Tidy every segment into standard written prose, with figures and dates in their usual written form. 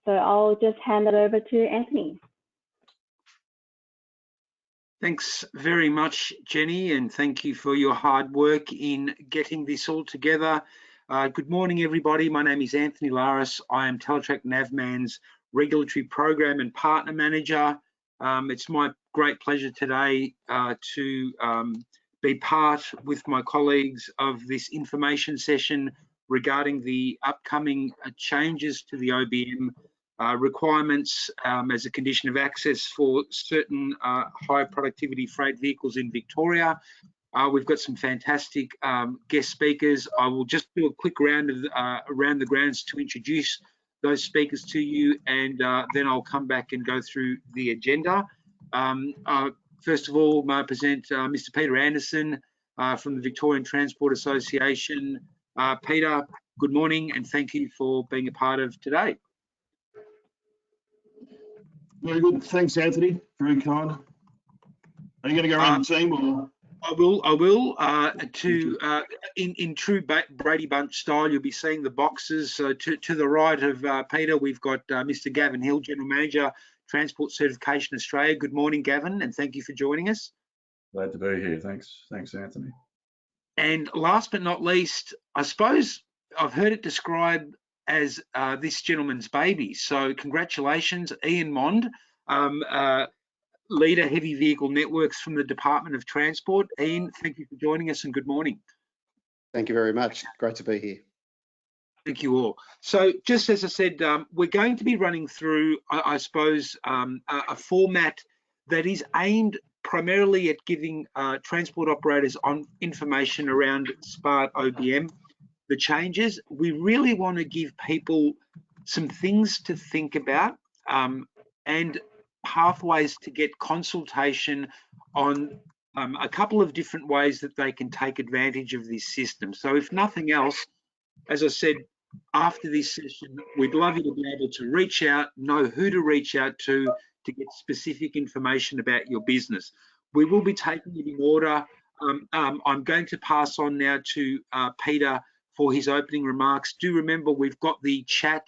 So I'll just hand it over to Anthony. Thanks very much, Jenny, and thank you for your hard work in getting this all together. Good morning, everybody. My name is Anthony Laras. I am Teletrac Navman's Regulatory Program and Partner Manager. It's my great pleasure today to be part with my colleagues of this information session regarding the upcoming changes to the OBM requirements as a condition of access for certain high productivity freight vehicles in Victoria. We've got some fantastic guest speakers. I will just do a quick round of around the grounds to introduce those speakers to you, and then I'll come back and go through the agenda. First of all, may I present Mr. Peter Anderson from the Victorian Transport Association. Peter, good morning, and thank you for being a part of today. Very good. Thanks, Anthony. Very kind. Are you going to go around the team, or? I will. In true Brady Bunch style, you'll be seeing the boxes. So to the right of Peter, we've got Mr. Gavin Hill, General Manager, Transport Certification Australia. Good morning, Gavin, and thank you for joining us. Glad to be here. Thanks, Anthony. And last but not least, I suppose I've heard it described as this gentleman's baby. So congratulations, Ian Mond, Leader Heavy Vehicle Networks from the Department of Transport. Ian, thank you for joining us and good morning. Thank you very much. Great to be here. Thank you all. So just as I said, we're going to be running through, I suppose, a format that is aimed primarily at giving transport operators on information around Smart OBM, the changes. We really want to give people some things to think about and pathways to get consultation on a couple of different ways that they can take advantage of this system. So if nothing else, as I said, after this session, we'd love you to be able to reach out, know who to reach out to get specific information about your business. We will be taking it in order. I'm going to pass on now to Peter for his opening remarks. Do remember we've got the chat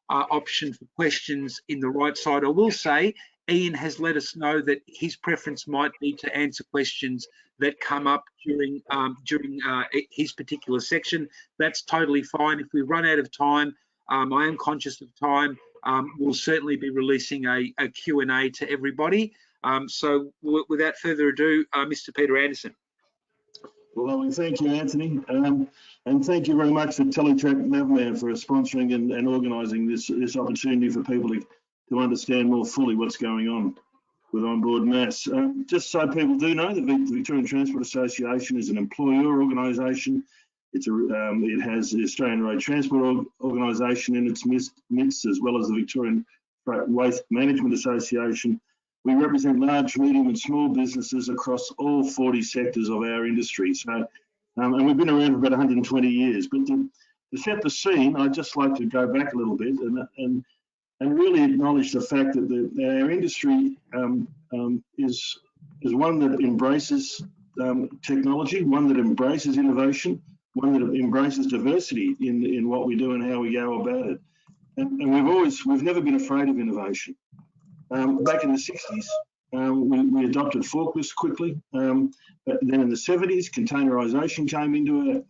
option for questions in the right side. I will say Ian has let us know that his preference might be to answer questions that come up during his particular section. That's totally fine. If we run out of time, I am conscious of time. We'll certainly be releasing a Q&A to everybody. So without further ado, Mr. Peter Anderson. Well, thank you, Anthony, and thank you very much to Teletrac Navman for sponsoring and organising this opportunity for people to understand more fully what's going on with onboard mass. Just so people do know, the Victorian Transport Association is an employer organisation. It has the Australian Road Transport Organisation in its midst, as well as the Victorian Waste Management Association. We represent large, medium and small businesses across all 40 sectors of our industry. So, and we've been around for about 120 years. But to set the scene, I'd just like to go back a little bit and really acknowledge the fact that our industry is one that embraces technology, one that embraces innovation, one that embraces diversity in what we do and how we go about it. And we've never been afraid of innovation. Back in the 60s, we adopted forklifts quickly. But then in the 70s, containerisation came into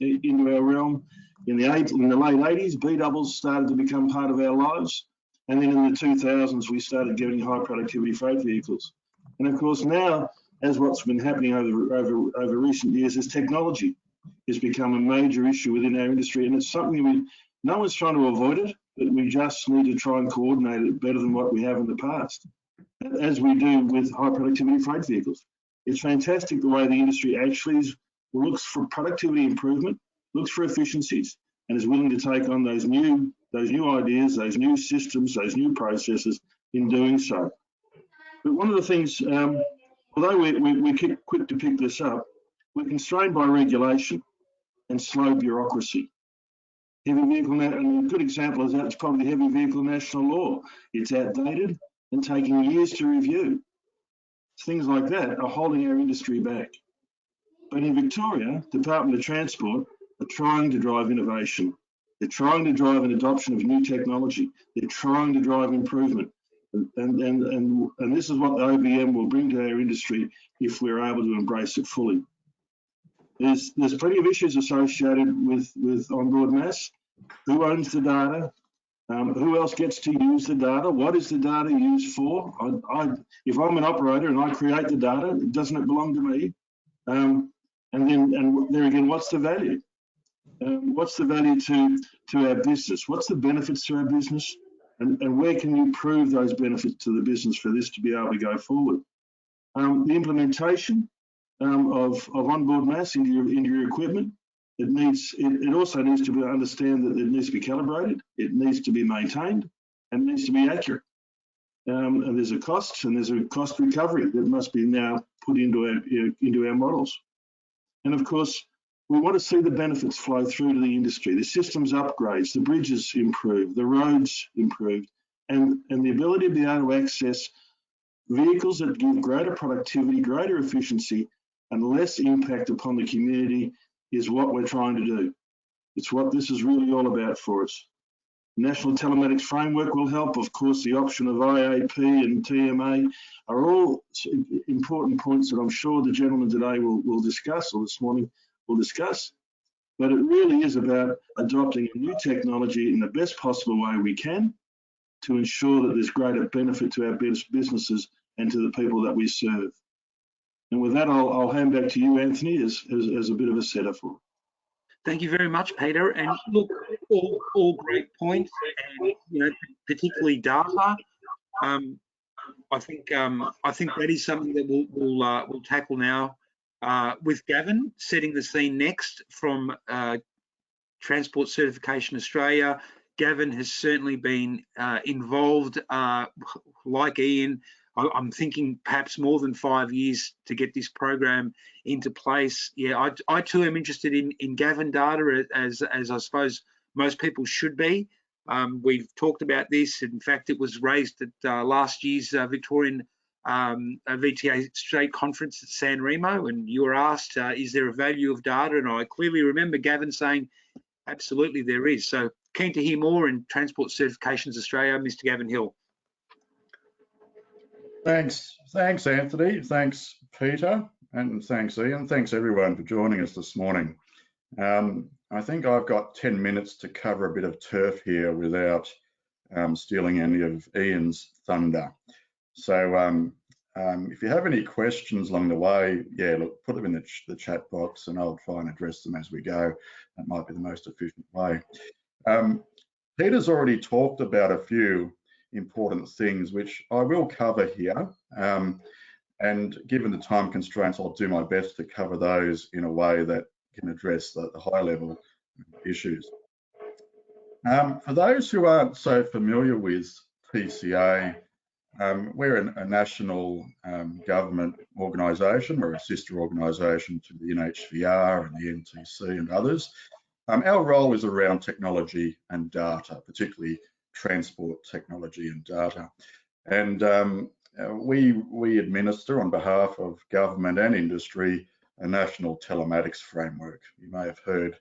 our realm. In the late 80s, B-doubles started to become part of our lives. And then in the 2000s, we started getting high productivity freight vehicles. And of course now, as what's been happening over recent years, is technology has become a major issue within our industry. And it's something no one's trying to avoid it, but we just need to try and coordinate it better than what we have in the past, as we do with high productivity freight vehicles. It's fantastic the way the industry actually looks for productivity improvement, looks for efficiencies, and is willing to take on those new ideas, those new systems, those new processes in doing so. But one of the things, although we're quick to pick this up, we're constrained by regulation and slow bureaucracy. Heavy vehicle, and a good example of that is probably the Heavy Vehicle National Law. It's outdated and taking years to review. Things like that are holding our industry back. But in Victoria, Department of Transport are trying to drive innovation. They're trying to drive an adoption of new technology. They're trying to drive improvement. And this is what the OBM will bring to our industry if we're able to embrace it fully. There's plenty of issues associated with onboard mass. Who owns the data? Who else gets to use the data? What is the data used for? If I'm an operator and I create the data, doesn't it belong to me? And there again, what's the value? What's the value to our business? What's the benefits to our business? And where can you prove those benefits to the business for this to be able to go forward? The implementation of onboard mass into your equipment, it also needs to understand that it needs to be calibrated, it needs to be maintained, and it needs to be accurate. And there's a cost, and there's a cost recovery that must be now put into our models. And of course, we want to see the benefits flow through to the industry, the systems upgrades, the bridges improved, the roads improved, and the ability to be able to access vehicles that give greater productivity, greater efficiency, and less impact upon the community is what we're trying to do. It's what this is really all about for us. National Telematics Framework will help. Of course, the option of IAP and TMA are all important points that I'm sure the gentlemen today will discuss, or this morning will discuss. But it really is about adopting a new technology in the best possible way we can to ensure that there's greater benefit to our businesses and to the people that we serve. And with that, I'll hand back to you, Anthony, as a bit of a setup for it. Thank you very much, Peter. And look, all great points, and particularly data. I think that is something that we'll tackle now with Gavin setting the scene next from Transport Certification Australia. Gavin has certainly been involved, like Ian. I'm thinking perhaps more than 5 years to get this program into place. Yeah, I too am interested in Gavin data, as I suppose most people should be. We've talked about this. In fact, it was raised at last year's Victorian VTA State Conference at San Remo, and you were asked, is there a value of data? And I clearly remember Gavin saying, absolutely there is. So keen to hear more in Transport Certifications Australia, Mr. Gavin Hill. Thanks, Anthony. Thanks, Peter, and thanks, Ian. Thanks everyone for joining us this morning. I think I've got 10 minutes to cover a bit of turf here without stealing any of Ian's thunder. So if you have any questions along the way, yeah, look, put them in the chat box and I'll try and address them as we go. That might be the most efficient way. Peter's already talked about a few important things, which I will cover here. And given the time constraints, I'll do my best to cover those in a way that can address the high level issues. For those who aren't so familiar with TCA, we're a national government organisation. We're a sister organisation to the NHVR and the NTC and others. Our role is around technology and data, particularly transport technology and data. And we administer on behalf of government and industry a national telematics framework. You may have heard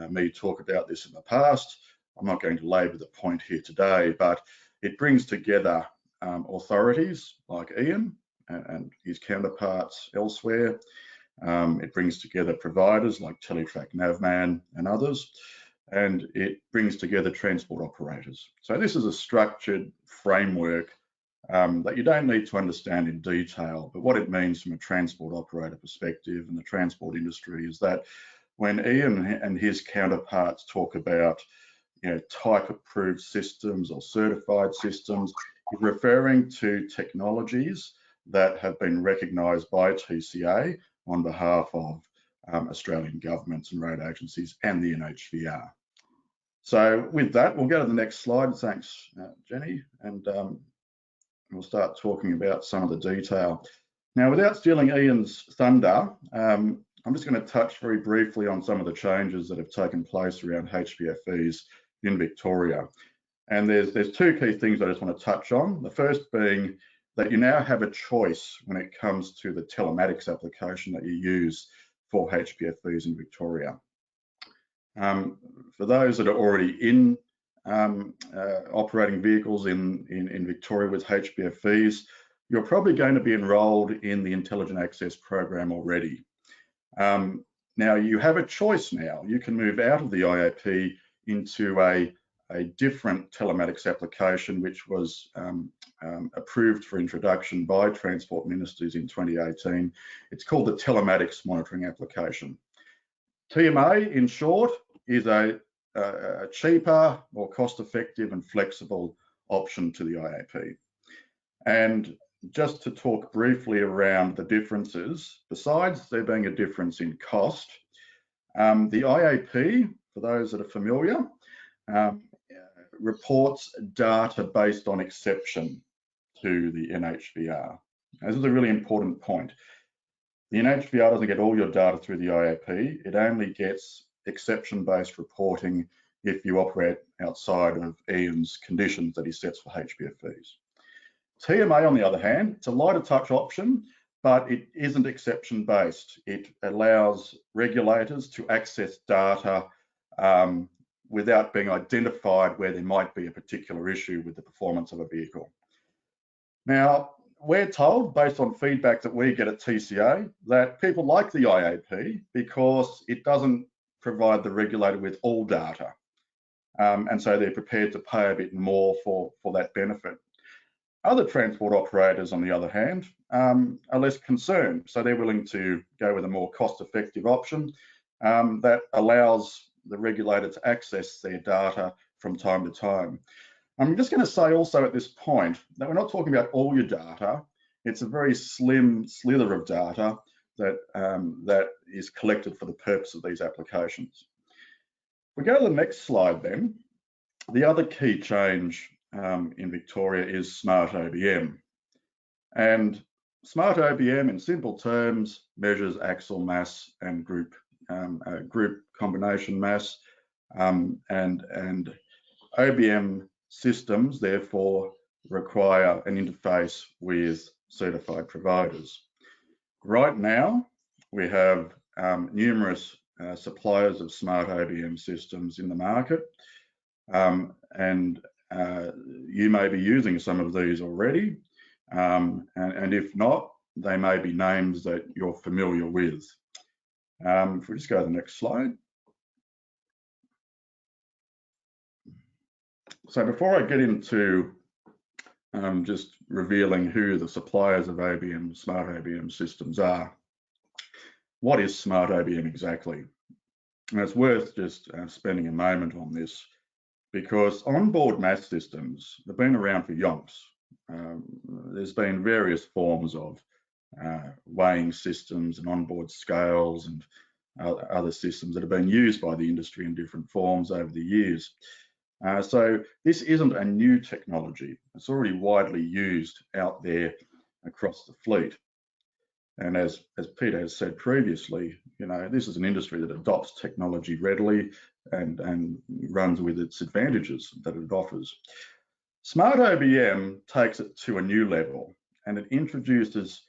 me talk about this in the past. I'm not going to labour the point here today, but it brings together authorities like Ian and his counterparts elsewhere. It brings together providers like Teletrac Navman and others, and it brings together transport operators. So this is a structured framework that you don't need to understand in detail, but what it means from a transport operator perspective and the transport industry is that when Ian and his counterparts talk about type approved systems or certified systems, he's referring to technologies that have been recognised by TCA on behalf of Australian governments and road agencies and the NHVR. So with that, we'll go to the next slide. Thanks, Jenny, and we'll start talking about some of the detail. Now, without stealing Ian's thunder, I'm just going to touch very briefly on some of the changes that have taken place around HPFVs in Victoria. And there's two key things I just want to touch on. The first being that you now have a choice when it comes to the telematics application that you use for HPFVs in Victoria. For those that are already in operating vehicles in Victoria with HPFVs, you're probably going to be enrolled in the Intelligent Access program already. Now you have a choice now. You can move out of the IAP into a different telematics application, which was approved for introduction by Transport Ministers in 2018. It's called the Telematics Monitoring Application. TMA, in short, is a cheaper, more cost-effective and flexible option to the IAP. And just to talk briefly around the differences, besides there being a difference in cost, the IAP, for those that are familiar, reports data based on exception to the NHVR. This is a really important point. The NHVR doesn't get all your data through the IAP. It only gets exception-based reporting if you operate outside of Ian's conditions that he sets for HPFVs. TMA, on the other hand, it's a lighter touch option, but it isn't exception-based. It allows regulators to access data without being identified where there might be a particular issue with the performance of a vehicle. Now, we're told, based on feedback that we get at TCA, that people like the IAP because it doesn't provide the regulator with all data. And so they're prepared to pay a bit more for that benefit. Other transport operators, on the other hand, are less concerned. So they're willing to go with a more cost-effective option that allows the regulator to access their data from time to time. I'm just going to say also at this point that we're not talking about all your data. It's a very slim slither of data that, that is collected for the purpose of these applications. If we go to the next slide then, the other key change in Victoria is Smart OBM. And Smart OBM, in simple terms, measures axle mass and group combination mass, and OBM systems therefore require an interface with certified providers. Right now, we have numerous suppliers of Smart OBM systems in the market, and you may be using some of these already, and if not, they may be names that you're familiar with. If we just go to the next slide. So before I get into just revealing who the suppliers of OBM, Smart OBM systems are, what is Smart OBM exactly? And it's worth just spending a moment on this, because onboard mass systems have been around for yonks. There's been various forms of weighing systems and onboard scales and other systems that have been used by the industry in different forms over the years. So this isn't a new technology. It's already widely used out there across the fleet. And as Peter has said previously, you know, this is an industry that adopts technology readily and runs with its advantages that it offers. Smart OBM takes it to a new level, and it introduces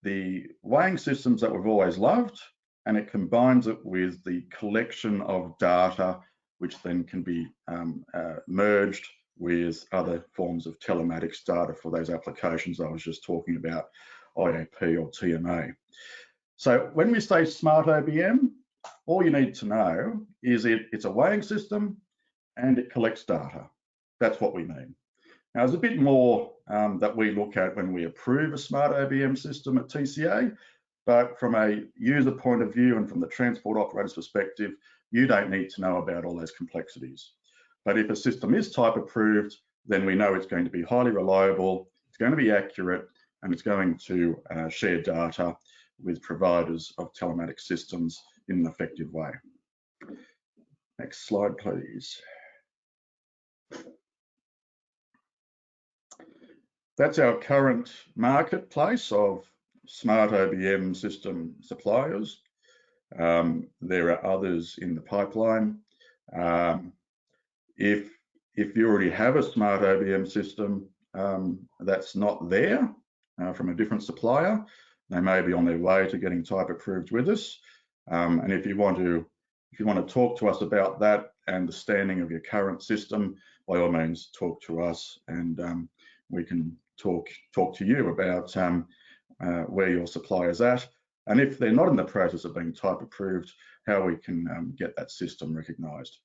the weighing systems that we've always loved, and it combines it with the collection of data, which then can be merged with other forms of telematics data for those applications I was just talking about, IAP or TMA. So when we say Smart OBM, all you need to know is it's a weighing system and it collects data. That's what we mean. Now, there's a bit more that we look at when we approve a Smart OBM system at TCA, but from a user point of view and from the transport operator's perspective, you don't need to know about all those complexities. But if a system is type approved, then we know it's going to be highly reliable, it's going to be accurate, and it's going to share data with providers of telematics systems in an effective way. Next slide, please. That's our current marketplace of Smart OBM system suppliers. There are others in the pipeline. If you already have a Smart OBM system that's not there from a different supplier, they may be on their way to getting type approved with us. And if you want to If you want to talk to us about that and the standing of your current system, by all means, talk to us, and we can talk to you about where your supplier's at, and if they're not in the process of being type approved, how we can get that system recognised.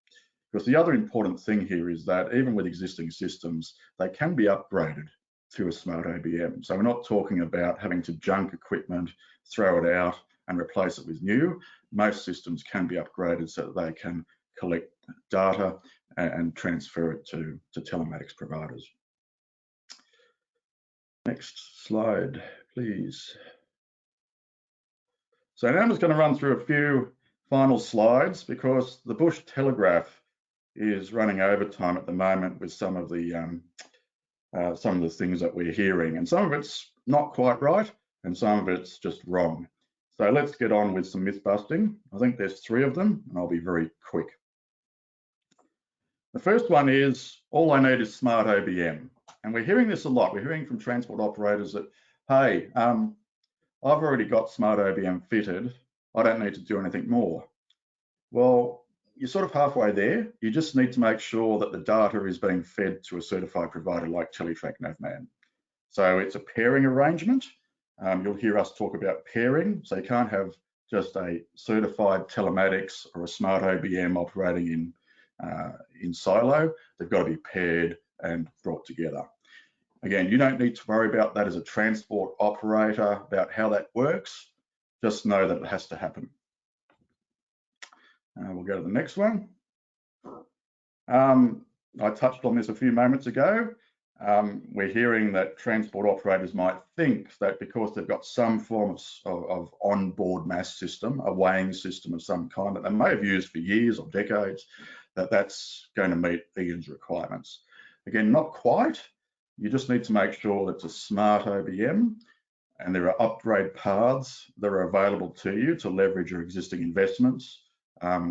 Because the other important thing here is that even with existing systems, they can be upgraded to a Smart OBM. So we're not talking about having to junk equipment, throw it out and replace it with new. Most systems can be upgraded so that they can collect data and transfer it to telematics providers. Next slide, please. So now I'm just going to run through a few final slides because the Bush Telegraph is running overtime at the moment with some of the things that we're hearing, and some of it's not quite right and some of it's just wrong. So let's get on with some myth busting. I think there's 3 of them and I'll be very quick. The first one is all I need is Smart OBM, and we're hearing this a lot. We're hearing from transport operators that, hey, I've already got Smart OBM fitted, I don't need to do anything more. Well, you're sort of halfway there. You just need to make sure that the data is being fed to a certified provider like Teletrac Navman. So it's a pairing arrangement. You'll hear us talk about pairing. So you can't have just a certified telematics or a Smart OBM operating in silo. They've got to be paired and brought together. Again, you don't need to worry about that as a transport operator, about how that works. Just know that it has to happen. We'll go to the next one. I touched on this a few moments ago. We're hearing that transport operators might think that because they've got some form of onboard mass system, a weighing system of some kind that they may have used for years or decades, that's going to meet Ian's requirements. Again, not quite. You just need to make sure that it's a Smart OBM, and there are upgrade paths that are available to you to leverage your existing investments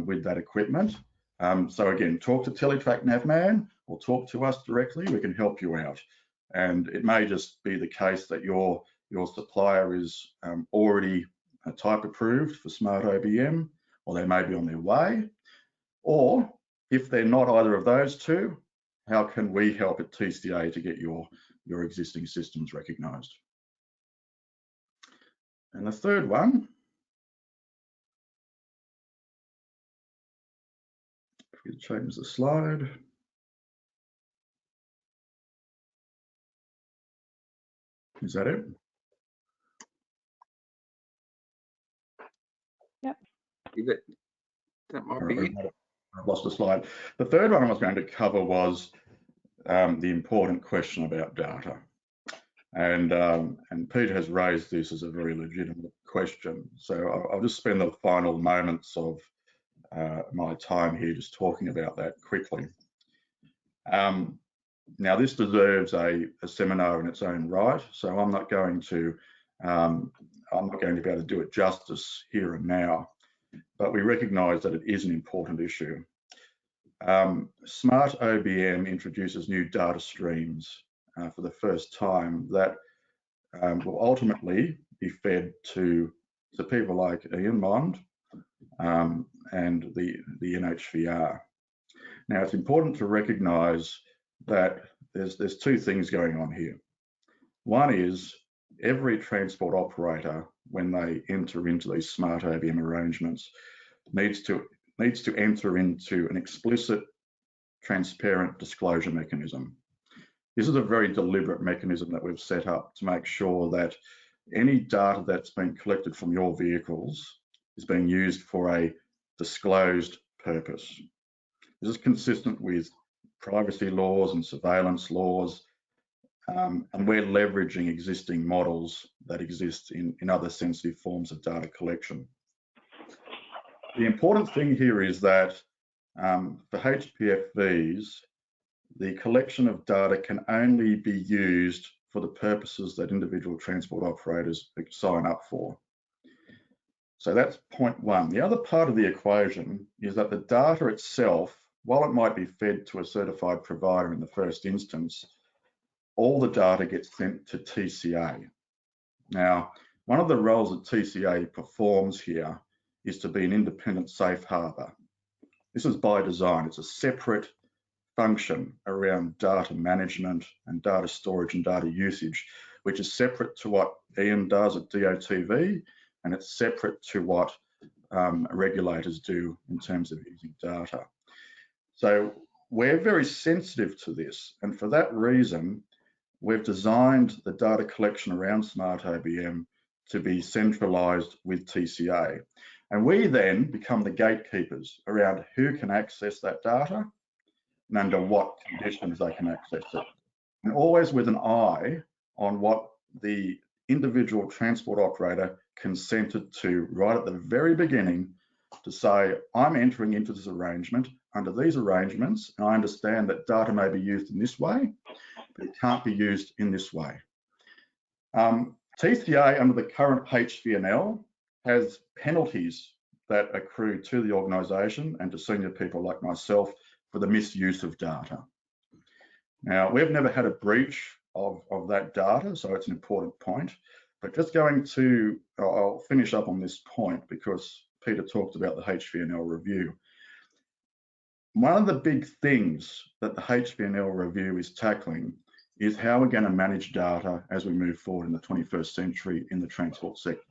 with that equipment. So again, talk to Teletrac Navman or talk to us directly. We can help you out. And it may just be the case that your supplier is already type approved for Smart OBM, or they may be on their way. Or if they're not either of those two, how can we help at TCA to get your existing systems recognised? And the third one, if we change the slide. Is that it? Yep. That might be it. I've lost the slide. The third one I was going to cover was the important question about data. And Peter has raised this as a very legitimate question. So I'll just spend the final moments of my time here just talking about that quickly. Now this deserves a seminar in its own right, so I'm not going to be able to do it justice here and now, but we recognise that it is an important issue. Smart OBM introduces new data streams for the first time that will ultimately be fed to people like Ian Mond and the NHVR. Now it's important to recognise that there's 2 things going on here. One is every transport operator, when they enter into these Smart OBM arrangements, needs to enter into an explicit, transparent disclosure mechanism. This is a very deliberate mechanism that we've set up to make sure that any data that's been collected from your vehicles is being used for a disclosed purpose. This is consistent with privacy laws and surveillance laws, and we're leveraging existing models that exist in other sensitive forms of data collection. The important thing here is that for HPFVs, the collection of data can only be used for the purposes that individual transport operators sign up for. So that's point 1. The other part of the equation is that the data itself, while it might be fed to a certified provider in the first instance, all the data gets sent to TCA. Now, one of the roles that TCA performs here is to be an independent safe harbour. This is by design. It's a separate function around data management and data storage and data usage, which is separate to what Ian does at DOTV, and it's separate to what regulators do in terms of using data. So we're very sensitive to this, and for that reason, we've designed the data collection around Smart OBM to be centralised with TCA. And we then become the gatekeepers around who can access that data and under what conditions they can access it. And always with an eye on what the individual transport operator consented to right at the very beginning, to say, I'm entering into this arrangement under these arrangements, and I understand that data may be used in this way, but it can't be used in this way. TCA under the current HVNL has penalties that accrue to the organisation and to senior people like myself for the misuse of data. Now, we've never had a breach of that data, so it's an important point. But just going to, I'll finish up on this point because Peter talked about the HVNL review. One of the big things that the HVNL review is tackling is how we're going to manage data as we move forward in the 21st century in the transport sector.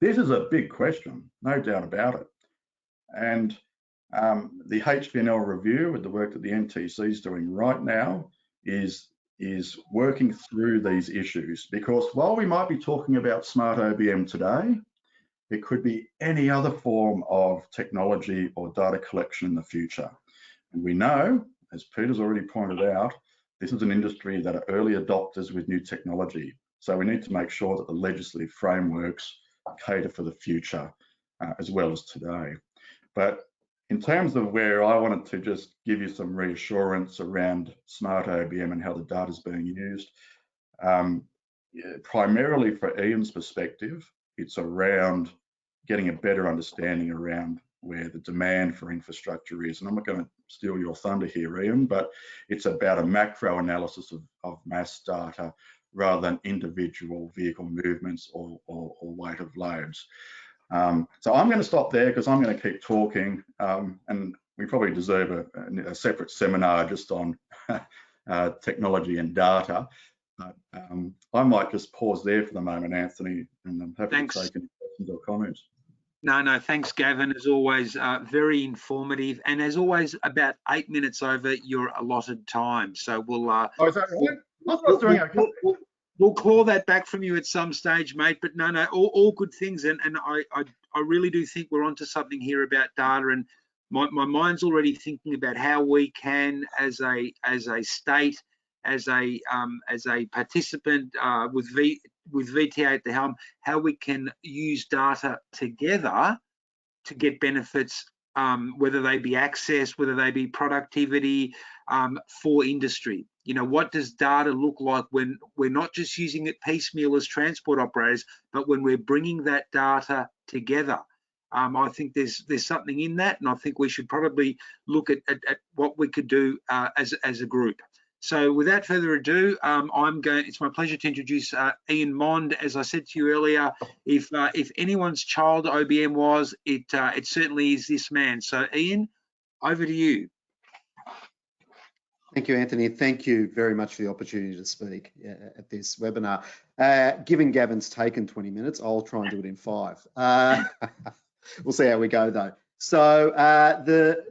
This is a big question, no doubt about it. And the HVNL review, with the work that the NTC is doing right now, is working through these issues, because while we might be talking about Smart OBM today, it could be any other form of technology or data collection in the future. And we know, as Peter's already pointed out, this is an industry that are early adopters with new technology. So we need to make sure that the legislative frameworks cater for the future as well as today. But in terms of where I wanted to just give you some reassurance around Smart OBM and how the data is being used, primarily for Ian's perspective, it's around getting a better understanding around where the demand for infrastructure is. And I'm not going to steal your thunder here, Ian, but it's about a macro analysis of mass data rather than individual vehicle movements or weight of loads. So I'm going to stop there because I'm going to keep talking, and we probably deserve a separate seminar just on technology and data. But I might just pause there for the moment, Anthony, and I'm happy to take any questions or comments. No, thanks, Gavin. As always, very informative, and as always, about 8 minutes over your allotted time. So we'll. Oh, is that right? I was doing okay. We'll claw that back from you at some stage, mate. But no, all good things, and I really do think we're onto something here about data, and my mind's already thinking about how we can, as a state, as a participant with VTA at the helm, how we can use data together to get benefits, whether they be access, whether they be productivity for industry. You know, what does data look like when we're not just using it piecemeal as transport operators, but when we're bringing that data together? I think there's something in that, and I think we should probably look at what we could do as a group. So without further ado, it's my pleasure to introduce Ian Mond. As I said to you earlier, if anyone's child OBM was, it certainly is this man. So Ian, over to you. Thank you, Anthony. Thank you very much for the opportunity to speak at this webinar. Given Gavin's taken 20 minutes, I'll try and do it in 5. We'll see how we go though. So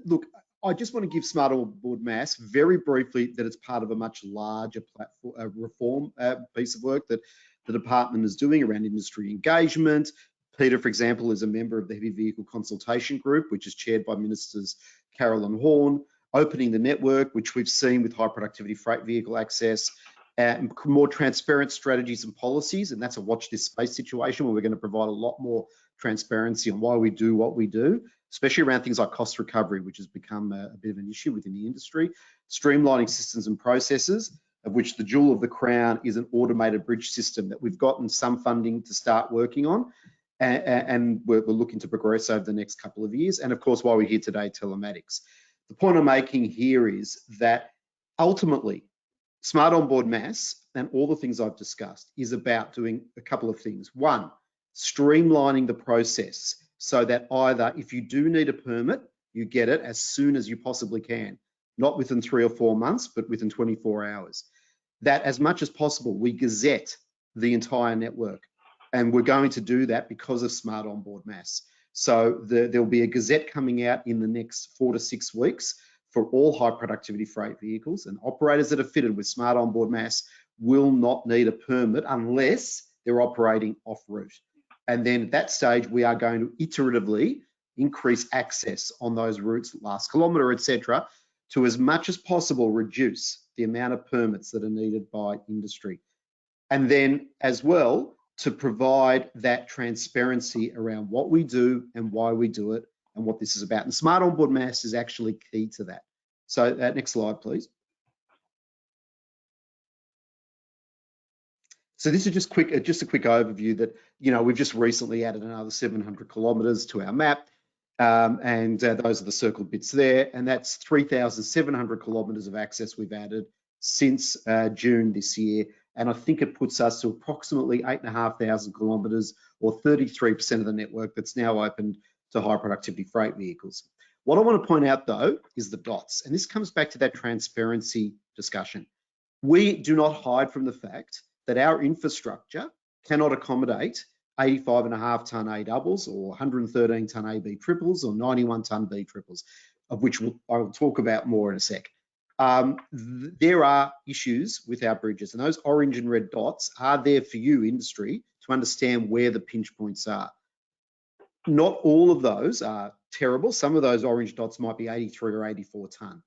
look, I just want to give Smart Onboard Mass very briefly that it's part of a much larger platform reform piece of work that the department is doing around industry engagement. Peter, for example, is a member of the Heavy Vehicle Consultation Group, which is chaired by Ministers Carroll and Horn. Opening the network, which we've seen with high productivity freight vehicle access, and more transparent strategies and policies, and that's a watch this space situation where we're going to provide a lot more transparency on why we do what we do, especially around things like cost recovery, which has become a bit of an issue within the industry. Streamlining systems and processes, of which the jewel of the crown is an automated bridge system that we've gotten some funding to start working on, and we're looking to progress over the next couple of years. And of course, while we're here today, telematics. The point I'm making here is that ultimately, Smart Onboard Mass and all the things I've discussed is about doing a couple of things. One, streamlining the process so that either if you do need a permit you get it as soon as you possibly can, not within 3 or 4 months, but within 24 hours. That as much as possible, we gazette the entire network. And we're going to do that because of Smart Onboard Mass. So there'll be a gazette coming out in the next 4 to 6 weeks for all high productivity freight vehicles, and operators that are fitted with Smart Onboard Mass will not need a permit unless they're operating off route. And then at that stage, we are going to iteratively increase access on those routes, last kilometre, etc., to as much as possible reduce the amount of permits that are needed by industry. And then as well, to provide that transparency around what we do and why we do it and what this is about. And Smart Onboard Mass is actually key to that. So next slide, please. So this is just a quick overview that, we've just recently added another 700 kilometres to our map. And those are the circled bits there. And that's 3,700 kilometres of access we've added since June this year. And I think it puts us to approximately 8,500 kilometres, or 33% of the network that's now open to high productivity freight vehicles. What I want to point out though is the dots. And this comes back to that transparency discussion. We do not hide from the fact that our infrastructure cannot accommodate 85.5 tonne A doubles, or 113 tonne AB triples, or 91 tonne B triples, of which I will talk about more in a sec. There are issues with our bridges, and those orange and red dots are there for you, industry, to understand where the pinch points are. Not all of those are terrible. Some of those orange dots might be 83 or 84 tonne.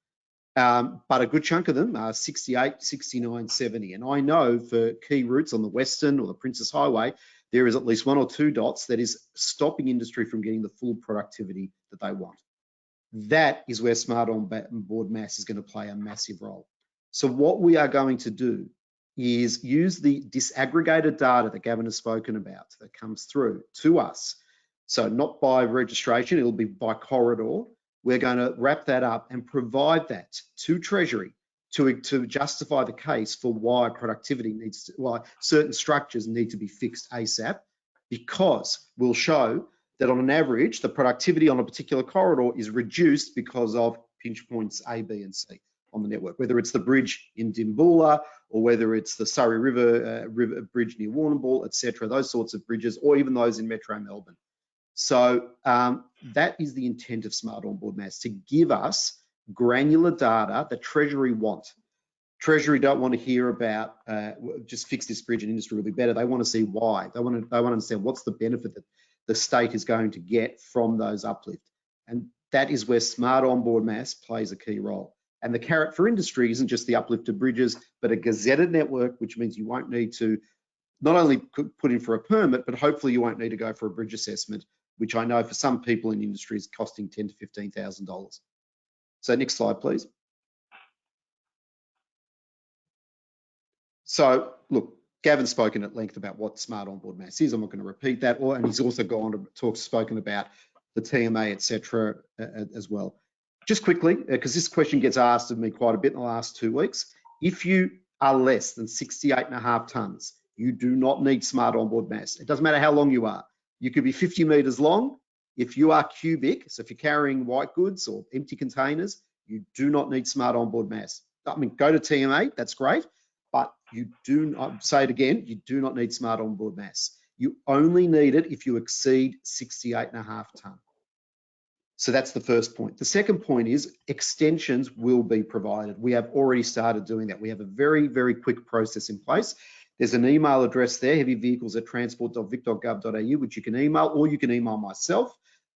But a good chunk of them are 68, 69, 70. And I know for key routes on the Western or the Princess Highway, there is at least 1 or 2 dots that is stopping industry from getting the full productivity that they want. That is where Smart Onboard Mass is going to play a massive role. So what we are going to do is use the disaggregated data that Gavin has spoken about that comes through to us. So not by registration, it'll be by corridor. We're going to wrap that up and provide that to Treasury to justify the case for why productivity needs to, why certain structures need to be fixed ASAP, because we'll show that on an average, the productivity on a particular corridor is reduced because of pinch points A, B, and C on the network, whether it's the bridge in Dimboola or whether it's the Surrey River bridge near Warrnambool, etc., those sorts of bridges, or even those in Metro Melbourne. So that is the intent of Smart Onboard Mass, to give us granular data that Treasury want. Treasury don't want to hear about just fix this bridge and industry will be better. They want to see why. They want to understand what's the benefit that the state is going to get from those uplift. And that is where Smart Onboard Mass plays a key role. And the carrot for industry isn't just the uplifted bridges, but a gazetted network, which means you won't need to not only put in for a permit, but hopefully you won't need to go for a bridge assessment, which I know for some people in industry is costing $10,000 to $15,000. So next slide, please. So look, Gavin's spoken at length about what Smart Onboard Mass is. I'm not going to repeat that, and he's also gone to spoken about the TMA, etc., as well. Just quickly, because this question gets asked of me quite a bit in the last 2 weeks. If you are less than 68.5 tonnes, you do not need Smart Onboard Mass. It doesn't matter how long you are. You could be 50 metres long. If you are cubic, so if you're carrying white goods or empty containers, you do not need Smart Onboard Mass. I mean, go to TMA, that's great, but you do not, say it again, you do not need Smart Onboard Mass. You only need it if you exceed 68.5 tonne. So that's the first point. The second point is extensions will be provided. We have already started doing that. We have a very, very quick process in place. There's an email address there, heavyvehicles@transport.vic.gov.au, which you can email, or you can email myself,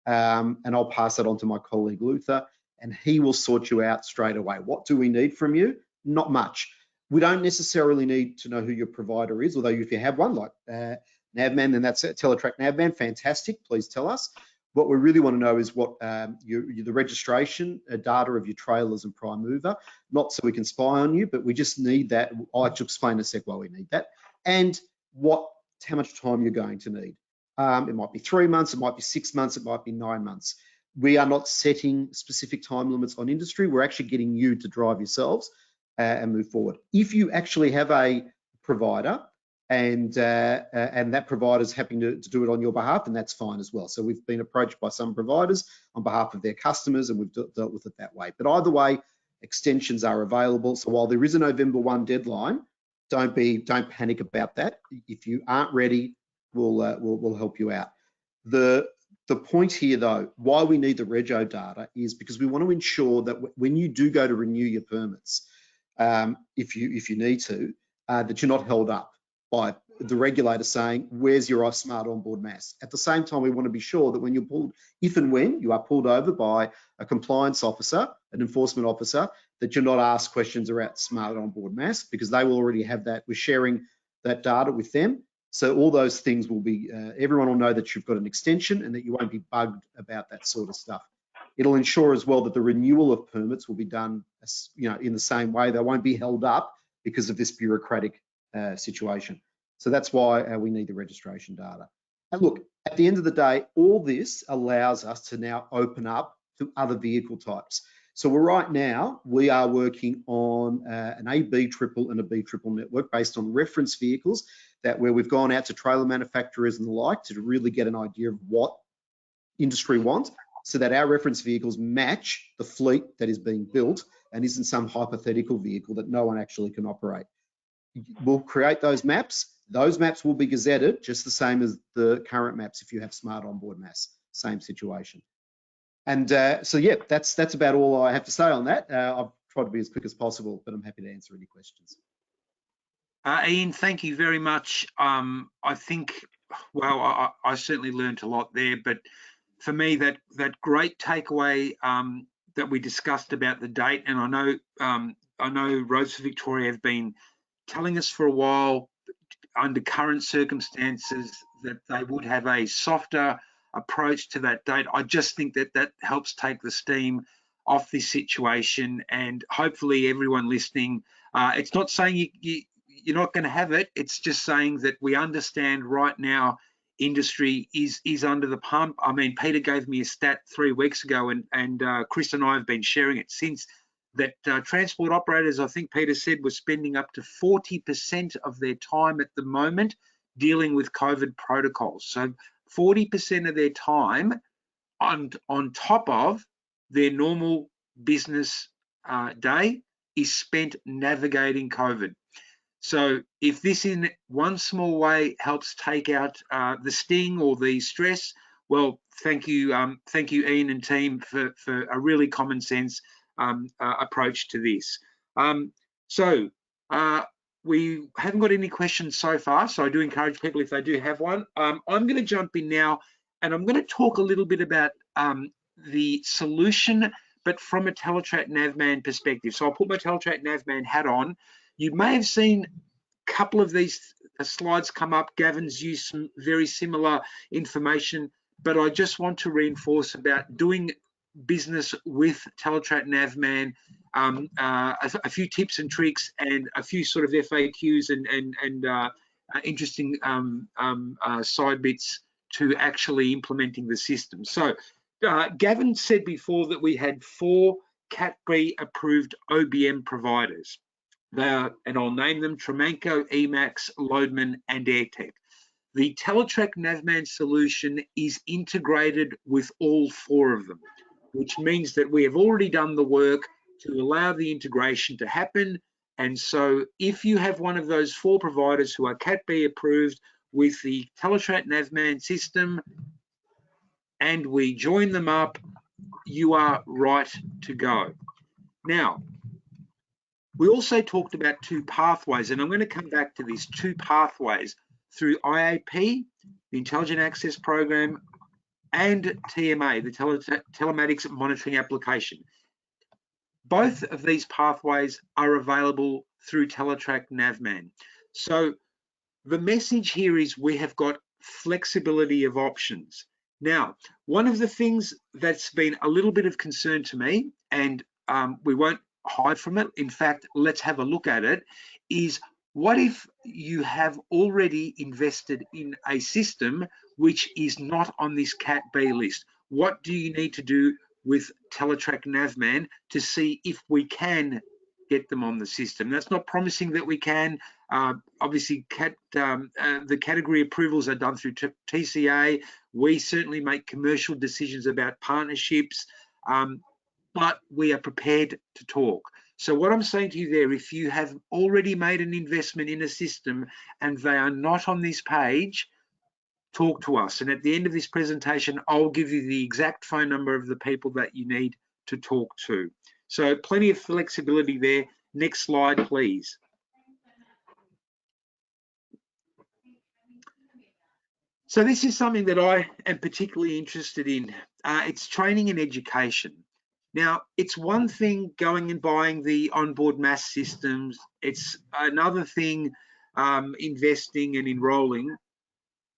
and I'll pass that on to my colleague Luther, and he will sort you out straight away. What do we need from you? Not much. We don't necessarily need to know who your provider is, although if you have one like Navman, then that's Teletrac Navman, fantastic, please tell us. What we really want to know is what the registration data of your trailers and prime mover, not so we can spy on you, but we just need that. I'll actually explain in a sec why we need that, and how much time you're going to need. It might be 3 months, it might be 6 months, it might be 9 months. We are not setting specific time limits on industry. We're actually getting you to drive yourselves and move forward. If you actually have a provider and that provider's happy to do it on your behalf, and that's fine as well. So we've been approached by some providers on behalf of their customers, and we've dealt with it that way. But either way, extensions are available. So while there is a November 1 deadline, don't panic about that. If you aren't ready, we'll help you out. The point here, though, why we need the rego data is because we want to ensure that when you do go to renew your permits, if you need to, that you're not held up by the regulator saying, where's your smart onboard mass? At the same time, we want to be sure that when you're pulled, if and when you are pulled over by a compliance officer, an enforcement officer, that you're not asked questions about smart onboard mass, because they will already have that. We're sharing that data with them. So all those things will be, everyone will know that you've got an extension and that you won't be bugged about that sort of stuff. It'll ensure as well that the renewal of permits will be done, in the same way. They won't be held up because of this bureaucratic situation. So that's why we need the registration data. And look, at the end of the day, all this allows us to now open up to other vehicle types. So right now, we are working on an AB triple and a B triple network based on reference vehicles where we've gone out to trailer manufacturers and the like to really get an idea of what industry wants, so that our reference vehicles match the fleet that is being built and isn't some hypothetical vehicle that no one actually can operate. We'll create those maps. Those maps will be gazetted just the same as the current maps if you have smart onboard mass, same situation. And so, yeah, that's about all I have to say on that. I've tried to be as quick as possible, but I'm happy to answer any questions. Ian, thank you very much. I think, well, I certainly learned a lot there, but for me, that great takeaway that we discussed about the date, and I know Roads for Victoria have been telling us for a while, under current circumstances, that they would have a softer approach to that date. I just think that helps take the steam off this situation, and hopefully everyone listening, it's not saying you're not going to have it, it's just saying that we understand right now industry is under the pump. I mean, Peter gave me a stat 3 weeks ago, and Chris and I have been sharing it since, that transport operators, I think Peter said, were spending up to 40% of their time at the moment dealing with COVID protocols. So 40% of their time on top of their normal business day is spent navigating COVID. So if this in one small way helps take out the sting or the stress, well, thank you Ian and team for a really common sense approach to this. We haven't got any questions so far, so I do encourage people, if they do have one. I'm going to jump in now, and I'm going to talk a little bit about the solution, but from a Teletrac Navman perspective. So I'll put my Teletrac Navman hat on. You may have seen a couple of these slides come up. Gavin's used some very similar information, but I just want to reinforce about doing business with Teletrac Navman, a few tips and tricks, and a few sort of FAQs and interesting side bits to actually implementing the system. So Gavin said before that we had 4 Cat B approved OBM providers. They are, and I'll name them, Tremanco, Emax, Loadman, and AirTech. The Teletrac Navman solution is integrated with all 4 of them, which means that we have already done the work to allow the integration to happen. And so if you have one of those 4 providers who are Cat B approved with the Teletrac Navman system, and we join them up, you are right to go. Now, we also talked about 2 pathways, and I'm going to come back to these 2 pathways through IAP, the Intelligent Access Program, and TMA, the Telematics Monitoring Application. Both of these pathways are available through Teletrac Navman. So the message here is we have got flexibility of options. Now, one of the things that's been a little bit of concern to me, and we won't hide from it, in fact, let's have a look at it, is what if you have already invested in a system which is not on this Cat B list? What do you need to do with Teletrac Navman to see if we can get them on the system. That's not promising that we can. Obviously, the category approvals are done through TCA. We certainly make commercial decisions about partnerships, but we are prepared to talk. So what I'm saying to you there, if you have already made an investment in a system and they are not on this page, talk to us. And at the end of this presentation, I'll give you the exact phone number of the people that you need to talk to. So plenty of flexibility there. Next slide, please. So this is something that I am particularly interested in. It's training and education. Now, it's one thing going and buying the onboard mass systems. It's another thing investing and enrolling.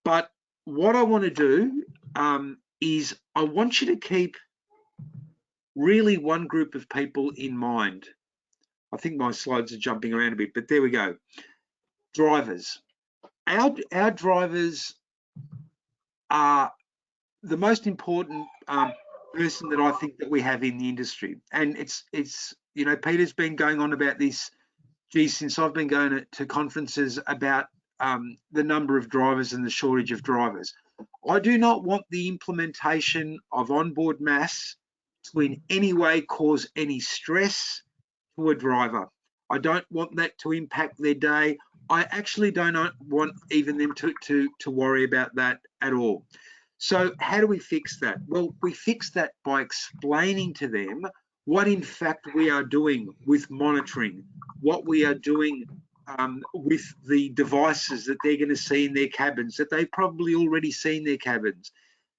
But what I want to do is I want you to keep really one group of people in mind. I think my slides are jumping around a bit, but there we go. Drivers. Our drivers are the most important person that I think that we have in the industry. And it's you know, Peter's been going on about this, geez, since I've been going to conferences about the number of drivers and the shortage of drivers. I do not want the implementation of onboard mass to in any way cause any stress to a driver. I don't want that to impact their day. I actually don't want even them to worry about that at all. So how do we fix that? Well, we fix that by explaining to them what in fact we are doing with monitoring, what we are doing with the devices that they're going to see in their cabins, that they've probably already seen their cabins.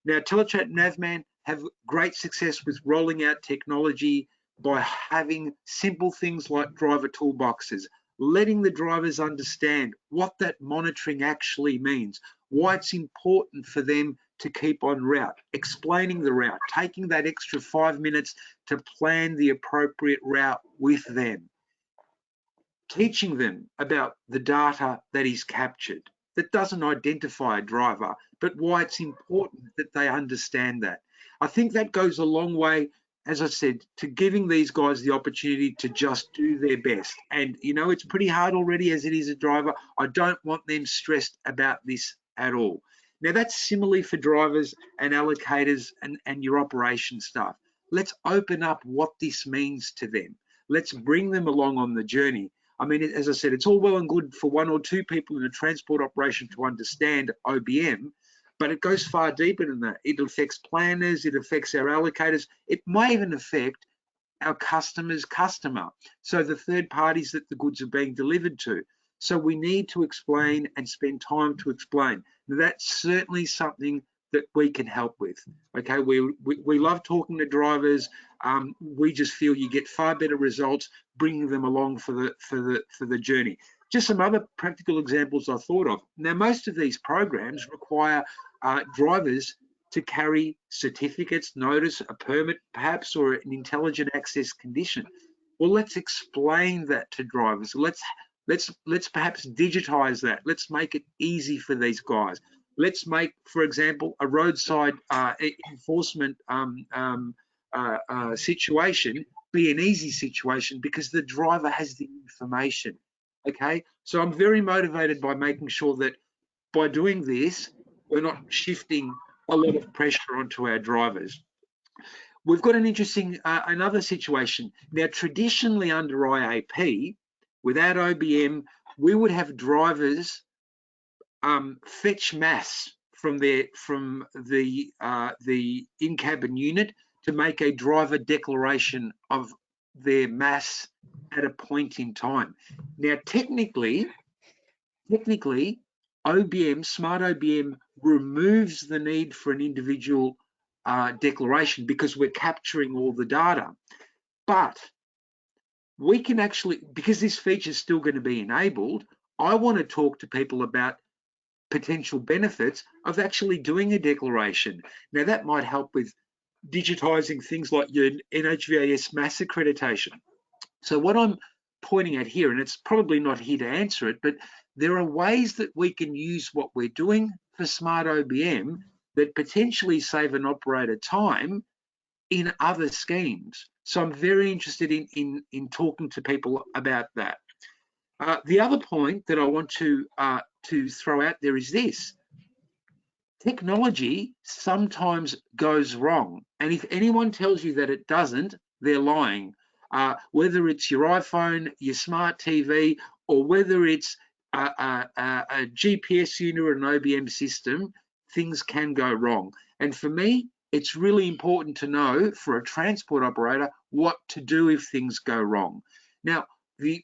Now, Teletrac Navman have great success with rolling out technology by having simple things like driver toolboxes, letting the drivers understand what that monitoring actually means, why it's important for them to keep on route, explaining the route, taking that extra 5 minutes to plan the appropriate route with them, teaching them about the data that is captured, that doesn't identify a driver, but why it's important that they understand that. I think that goes a long way, as I said, to giving these guys the opportunity to just do their best. And, you know, it's pretty hard already as it is a driver. I don't want them stressed about this at all. Now, that's similarly for drivers and allocators and your operation staff. Let's open up what this means to them. Let's bring them along on the journey. I mean, as I said, it's all well and good for 1 or 2 people in a transport operation to understand OBM, but it goes far deeper than that. It affects planners, it affects our allocators, it may even affect our customer's customer, so the third parties that the goods are being delivered to. So we need to explain and spend time to explain. Now, that's certainly something that we can help with. Okay, we love talking to drivers. We just feel you get far better results bringing them along for the journey. Just some other practical examples I thought of. Now, most of these programs require drivers to carry certificates, notice, a permit perhaps, or an intelligent access condition. Well, let's explain that to drivers. Let's perhaps digitize that. Let's make it easy for these guys. Let's make, for example, a roadside enforcement situation be an easy situation because the driver has the information. Okay, so I'm very motivated by making sure that by doing this, we're not shifting a lot of pressure onto our drivers. We've got an interesting, another situation. Now, traditionally under IAP, without OBM, we would have drivers fetch mass from the in-cabin unit to make a driver declaration of their mass at a point in time. Now, technically, OBM, Smart OBM removes the need for an individual declaration because we're capturing all the data. But we can actually, because this feature is still going to be enabled, I want to talk to people about potential benefits of actually doing a declaration. Now, that might help with digitizing things like your NHVAS mass accreditation. So what I'm pointing at here, and it's probably not here to answer it, but there are ways that we can use what we're doing for Smart OBM that potentially save an operator time in other schemes. So I'm very interested in talking to people about that. The other point that I want to throw out there is this. Technology sometimes goes wrong. And if anyone tells you that it doesn't, they're lying. Whether it's your iPhone, your smart TV, or whether it's a GPS unit or an OBM system, things can go wrong. And for me, it's really important to know for a transport operator what to do if things go wrong. Now, we're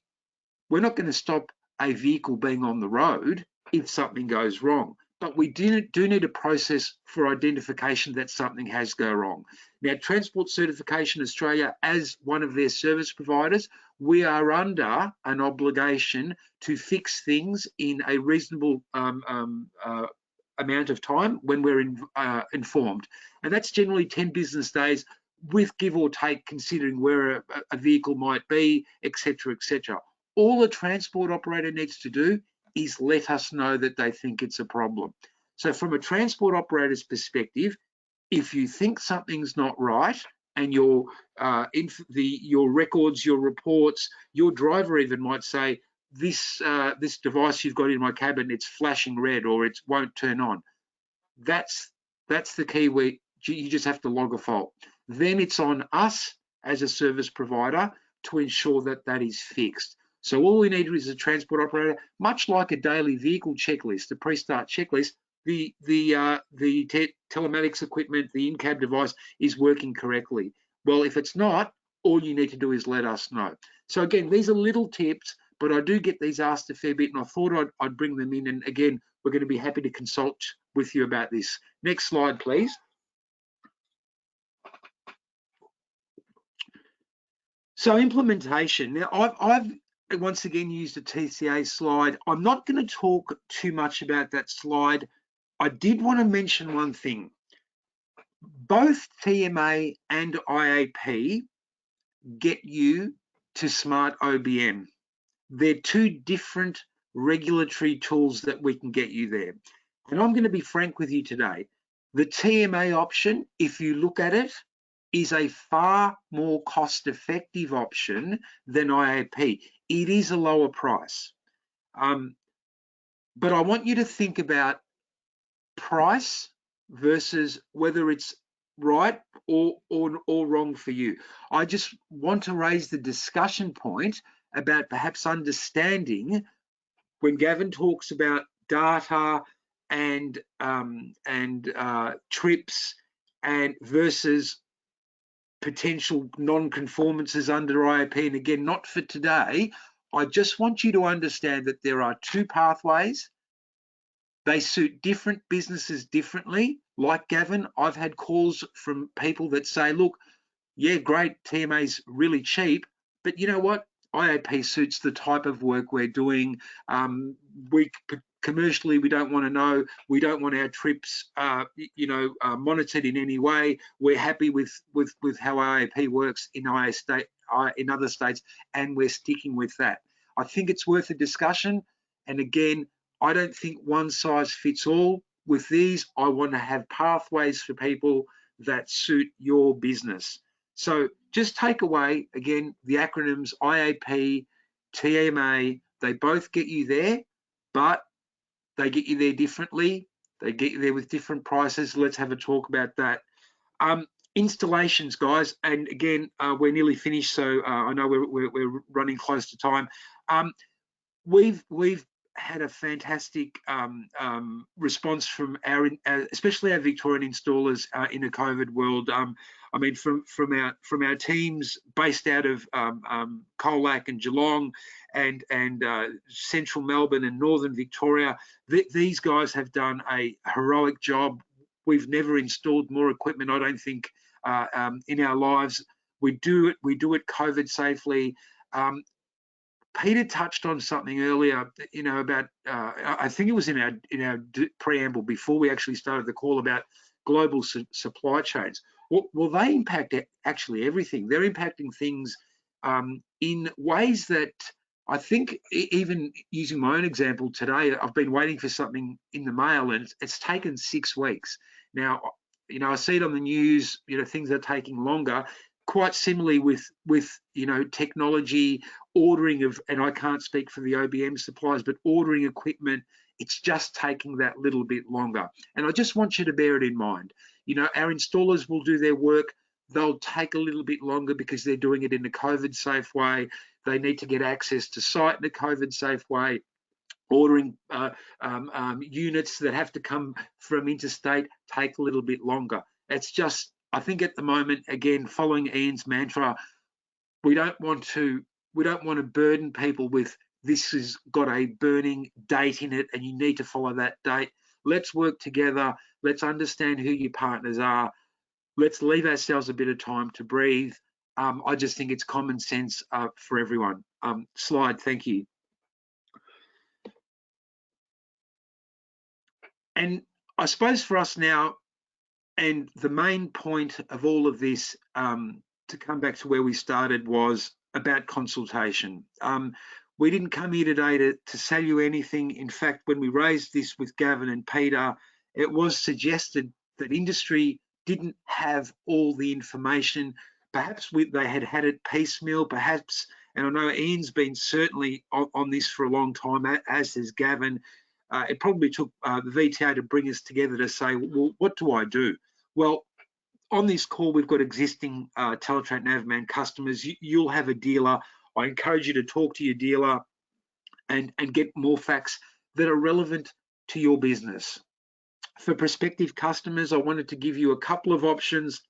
not going to stop a vehicle being on the road if something goes wrong, but we do need a process for identification that something has gone wrong. Now, Transport Certification Australia, as one of their service providers, we are under an obligation to fix things in a reasonable amount of time when we're informed. And that's generally 10 business days with give or take, considering where a vehicle might be, etc., etc. All a transport operator needs to do is let us know that they think it's a problem. So from a transport operator's perspective, if you think something's not right and your records, your reports, your driver even might say, this device you've got in my cabin, it's flashing red or it won't turn on. That's the key where you just have to log a fault. Then it's on us as a service provider to ensure that that is fixed. So all we need is a transport operator, much like a daily vehicle checklist, a pre-start checklist. The telematics equipment, the in-cab device is working correctly. Well, if it's not, all you need to do is let us know. So again, these are little tips, but I do get these asked a fair bit, and I thought I'd bring them in. And again, we're going to be happy to consult with you about this. Next slide, please. So implementation. Now, I've once again used a TCA slide. I'm not going to talk too much about that slide. I did want to mention one thing. Both TMA and IAP get you to Smart OBM. They're two different regulatory tools that we can get you there. And I'm going to be frank with you today. The TMA option, if you look at it, is a far more cost-effective option than IAP. It is a lower price. But I want you to think about price versus whether it's right or wrong for you. I just want to raise the discussion point about perhaps understanding when Gavin talks about data and trips and versus potential non-conformances under IAP. And again, not for today. I just want you to understand that there are two pathways. They suit different businesses differently. Like Gavin, I've had calls from people that say, look, yeah, great, TMA's really cheap, but you know what? IAP suits the type of work we're doing. Commercially, we don't want to know. We don't want our trips, monitored in any way. We're happy with how IAP works in other states, and we're sticking with that. I think it's worth a discussion. And again, I don't think one size fits all. With these, I want to have pathways for people that suit your business. So just take away, again, the acronyms IAP, TMA, they both get you there, but they get you there differently. They get you there with different prices. Let's have a talk about that. Installations, guys, and again, we're nearly finished, so I know we're running close to time. We've had a fantastic response from especially our Victorian installers in a COVID world. I mean, from our teams based out of Colac and Geelong and central Melbourne and northern Victoria, these guys have done a heroic job. We've never installed more equipment, I don't think, in our lives. We do it COVID safely. Peter touched on something earlier, about I think it was in our preamble before we actually started the call about global supply chains. Well, they impact actually everything. They're impacting things in ways that I think, even using my own example today, I've been waiting for something in the mail and it's taken 6 weeks. Now, you know, I see it on the news, you know, things are taking longer. Quite similarly with you know, technology, ordering of, and I can't speak for the OBM suppliers, but ordering equipment, it's just taking that little bit longer. And I just want you to bear it in mind. You know, our installers will do their work. They'll take a little bit longer because they're doing it in a COVID safe way. They need to get access to site in a COVID safe way. Ordering units that have to come from interstate take a little bit longer. It's just, I think at the moment, again, following Ian's mantra, we don't want to burden people with this has got a burning date in it and you need to follow that date. Let's work together. Let's understand who your partners are. Let's leave ourselves a bit of time to breathe. I just think it's common sense for everyone. Slide, thank you. And I suppose for us now, and the main point of all of this, to come back to where we started, was about consultation. We didn't come here today to sell you anything. In fact, when we raised this with Gavin and Peter, it was suggested that industry didn't have all the information. Perhaps they had had it piecemeal, perhaps, and I know Ian's been certainly on this for a long time, as has Gavin. It probably took the VTA to bring us together to say, well, what do I do? Well, on this call, we've got existing Teletrac Navman customers. You'll have a dealer. I encourage you to talk to your dealer and get more facts that are relevant to your business. For prospective customers, I wanted to give you a couple of options.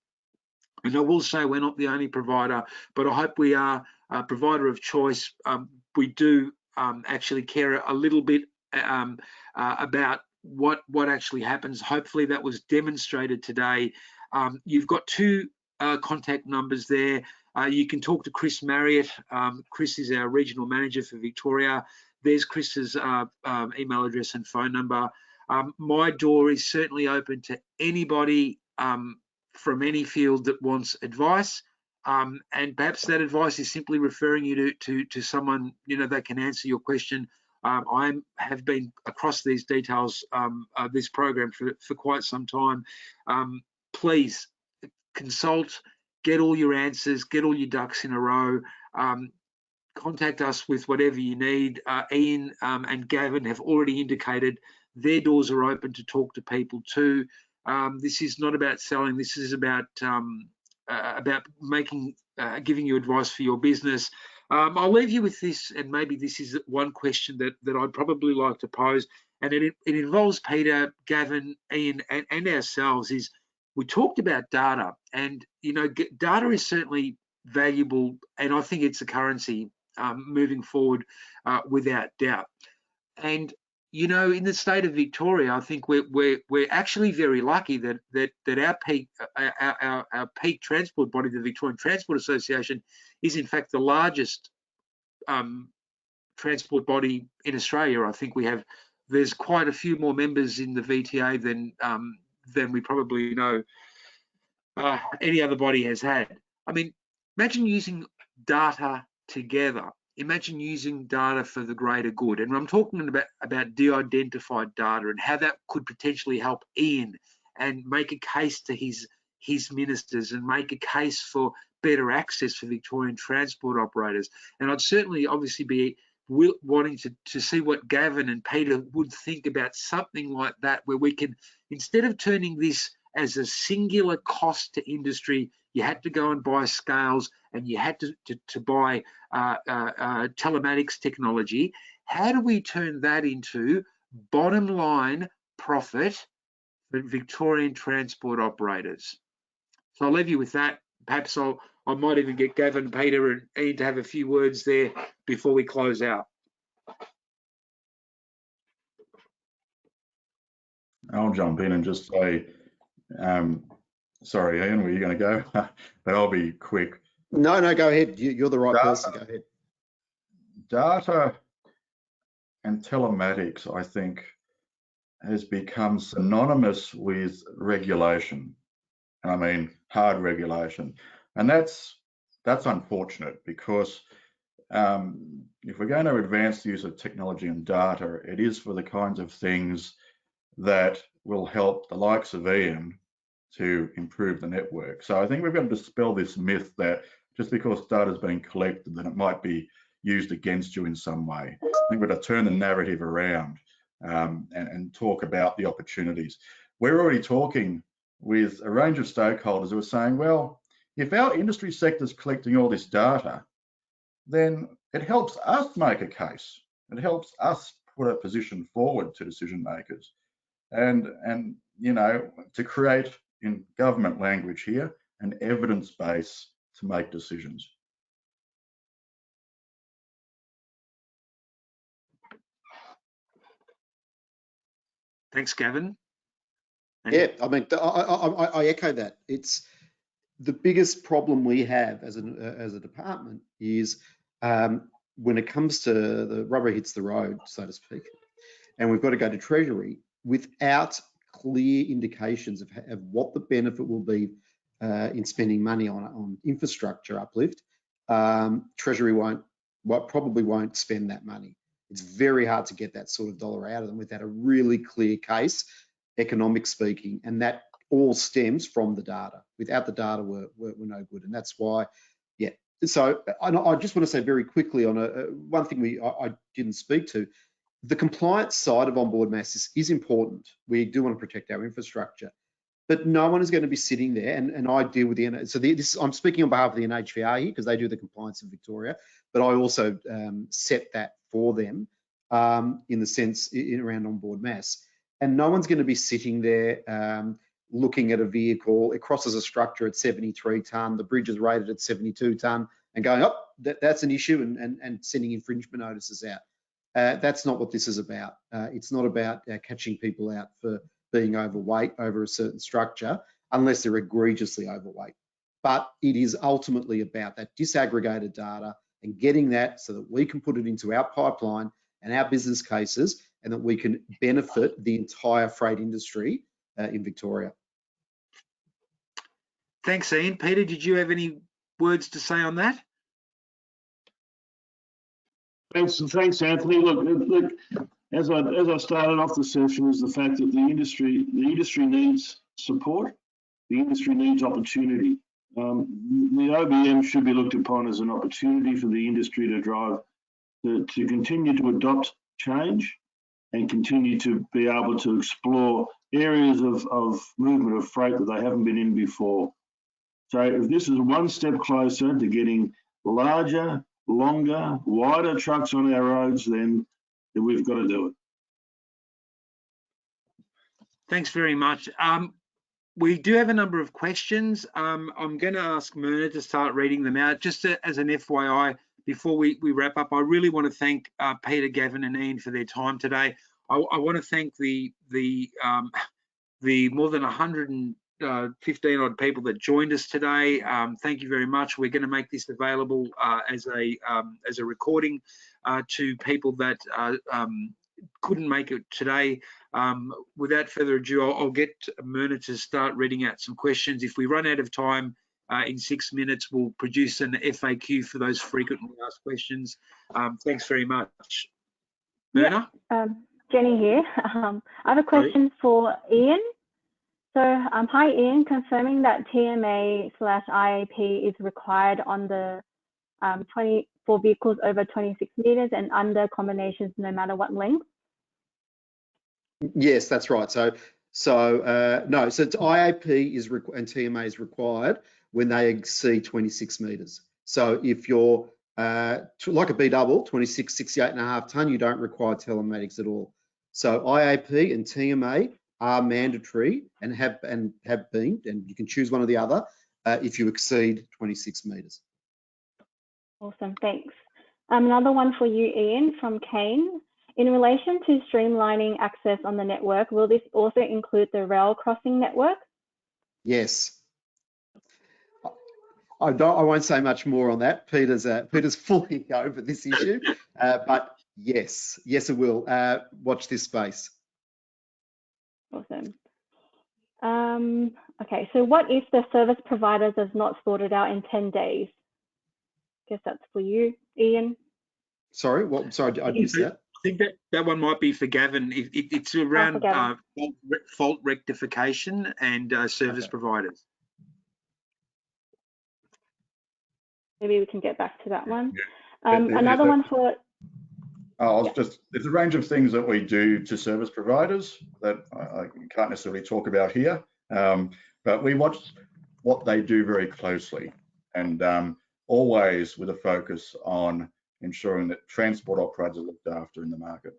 And I will say we're not the only provider, but I hope we are a provider of choice. We do actually care a little bit about what actually happens. Hopefully that was demonstrated today. You've got two contact numbers there. You can talk to Chris Marriott. Chris is our regional manager for Victoria. There's Chris's email address and phone number. My door is certainly open to anybody from any field that wants advice. And perhaps that advice is simply referring you to someone, you know, that can answer your question. I have been across these details, this program for quite some time. Please consult, get all your answers, get all your ducks in a row. Contact us with whatever you need. Ian and Gavin have already indicated their doors are open to talk to people too. This is not about selling. This is about giving you advice for your business. I'll leave you with this, and maybe this is one question that I'd probably like to pose, and it involves Peter, Gavin, Ian, and ourselves. Is we talked about data, and you know, data is certainly valuable, and I think it's a currency moving forward without doubt. And you know, in the state of Victoria, I think we're actually very lucky that our peak transport body, the Victorian Transport Association, is in fact the largest transport body in Australia. I think there's quite a few more members in the VTA than we probably know any other body has had. I mean, imagine using data together. Imagine using data for the greater good. And I'm talking about de-identified data and how that could potentially help Ian and make a case to his ministers and make a case for better access for Victorian transport operators. And I'd certainly obviously be wanting to see what Gavin and Peter would think about something like that, where we can, instead of turning this as a singular cost to industry, you had to go and buy scales and you had to buy telematics technology. How do we turn that into bottom line profit for Victorian transport operators? So I'll leave you with that. Perhaps I might even get Gavin, Peter, and Ian to have a few words there before we close out. I'll jump in and just say, sorry, Ian, were you going to go? But I'll be quick. No, go ahead. You're the right person. Go ahead. Data and telematics, I think, has become synonymous with regulation. And I mean hard regulation. And that's unfortunate, because if we're going to advance the use of technology and data, it is for the kinds of things that will help the likes of Ian to improve the network. So I think we've got to dispel this myth that just because data is being collected, then it might be used against you in some way. I think we've got to turn the narrative around and talk about the opportunities. We're already talking with a range of stakeholders who are saying, well, if our industry sector is collecting all this data, then it helps us make a case. It helps us put a position forward to decision makers and you know, to create, in government language here, an evidence base to make decisions. Thanks, Gavin. Yeah, I mean, I echo that. It's the biggest problem we have as a department is when it comes to the rubber hits the road, so to speak, and we've got to go to Treasury without clear indications of what the benefit will be in spending money on infrastructure uplift. Treasury probably won't spend that money. It's very hard to get that sort of dollar out of them without a really clear case, economic speaking, and that all stems from the data. Without the data, we're no good, and that's why, yeah. So I just want to say very quickly on one thing I didn't speak to. The compliance side of onboard mass is important. We do want to protect our infrastructure, but no one is going to be sitting there, and I deal with I'm speaking on behalf of the NHVR here because they do the compliance in Victoria, but I also set that for them in the sense around onboard mass. And no one's going to be sitting there looking at a vehicle, it crosses a structure at 73 tonne, the bridge is rated at 72 tonne, and going, oh, that's an issue, and sending infringement notices out. That's not what this is about. It's not about catching people out for being overweight over a certain structure, unless they're egregiously overweight. But it is ultimately about that disaggregated data and getting that so that we can put it into our pipeline and our business cases, and that we can benefit the entire freight industry in Victoria. Thanks, Ian. Peter, did you have any words to say on that? Thanks, Anthony. Look, as I started off the session, is the fact that the industry needs support, the industry needs opportunity. The OBM should be looked upon as an opportunity for the industry to drive, to continue to adopt change and continue to be able to explore areas of movement of freight that they haven't been in before. So if this is one step closer to getting larger, longer, wider trucks on our roads, then we've got to do it. Thanks very much. We do have a number of questions. I'm going to ask Myrna to start reading them out. Just as an FYI, before we wrap up, I really want to thank Peter, Gavin and Ian for their time today. I want to thank the more than 115 odd people that joined us today. Thank you very much. We're going to make this available as a recording to people that couldn't make it today. Without further ado, I'll get Myrna to start reading out some questions. If we run out of time in 6 minutes, we'll produce an FAQ for those frequently asked questions. Thanks very much. Myrna? Yeah, Jenny here. I have a question for Ian. So, hi Ian, confirming that TMA/IAP is required on the for vehicles over 26 meters and under combinations no matter what length? Yes, that's right. So it's IAP is and TMA is required when they exceed 26 meters. So if you're like a B double, 26, 68.5 tonne, you don't require telematics at all. So IAP and TMA are mandatory and have been, and you can choose one or the other if you exceed 26 meters. Awesome, thanks. Another one for you, Ian, from Kane. In relation to streamlining access on the network, will this also include the rail crossing network? Yes. I won't say much more on that. Peter's fully over this issue, but yes, it will. Watch this space. Awesome. Okay, so what if the service provider does not sort it out in 10 days? Guess that's for you, Ian. Sorry, what? Sorry, I missed that. I think that one might be for Gavin. It's around fault rectification and service providers. Maybe we can get back to that one. Yeah. Another one for... there's a range of things that we do to service providers that I can't necessarily talk about here, but we watch what they do very closely, and always with a focus on ensuring that transport operators are looked after in the market.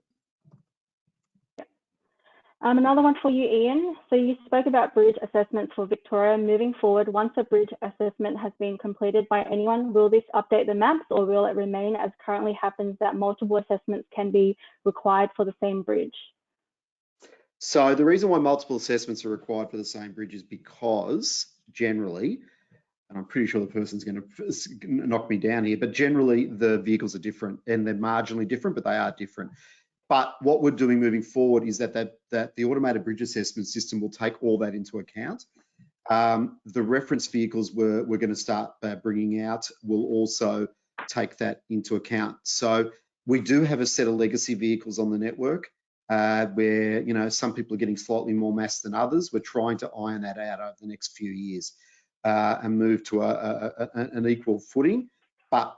Another one for you, Ian. So you spoke about bridge assessments for Victoria. Moving forward, once a bridge assessment has been completed by anyone, will this update the maps, or will it remain as currently happens that multiple assessments can be required for the same bridge? So the reason why multiple assessments are required for the same bridge is because generally, and I'm pretty sure the person's going to knock me down here, but generally the vehicles are different, and they're marginally different, but they are different. But what we're doing moving forward is that the automated bridge assessment system will take all that into account. The reference vehicles we're going to start bringing out will also take that into account. So we do have a set of legacy vehicles on the network where some people are getting slightly more mass than others. We're trying to iron that out over the next few years and move to an equal footing. But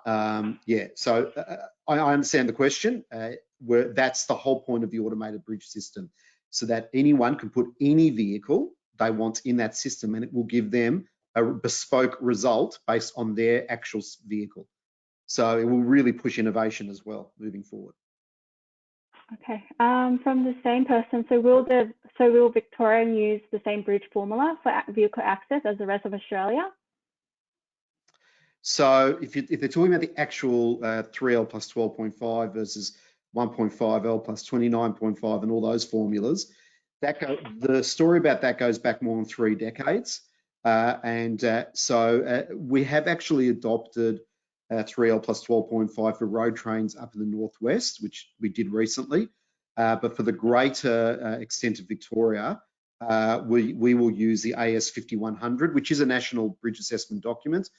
yeah, so I understand the question. That's the whole point of the automated bridge system, so that anyone can put any vehicle they want in that system, and it will give them a bespoke result based on their actual vehicle. So it will really push innovation as well moving forward. Okay, from the same person. So will Victoria use the same bridge formula for vehicle access as the rest of Australia? So if they're talking about the actual 3L plus 12.5 versus 1.5L plus 29.5 and all those formulas, the story about that goes back more than 3 decades. So we have actually adopted 3L plus 12.5 for road trains up in the northwest, which we did recently. But for the greater extent of Victoria, we will use the AS 5100, which is a national bridge assessment document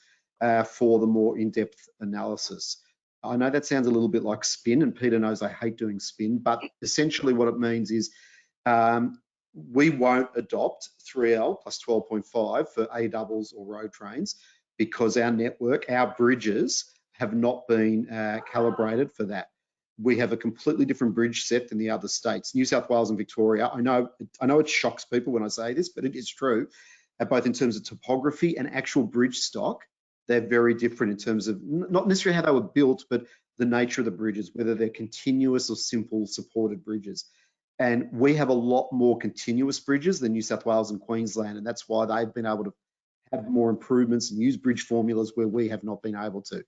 for the more in-depth analysis. I know that sounds a little bit like spin, and Peter knows I hate doing spin, but essentially what it means is we won't adopt 3L plus 12.5 for A doubles or road trains because our network, our bridges have not been calibrated for that. We have a completely different bridge set than the other states. New South Wales and Victoria, I know it shocks people when I say this, but it is true, both in terms of topography and actual bridge stock. They're very different in terms of not necessarily how they were built, but the nature of the bridges, whether they're continuous or simple supported bridges. And we have a lot more continuous bridges than New South Wales and Queensland, and that's why they've been able to have more improvements and use bridge formulas where we have not been able to.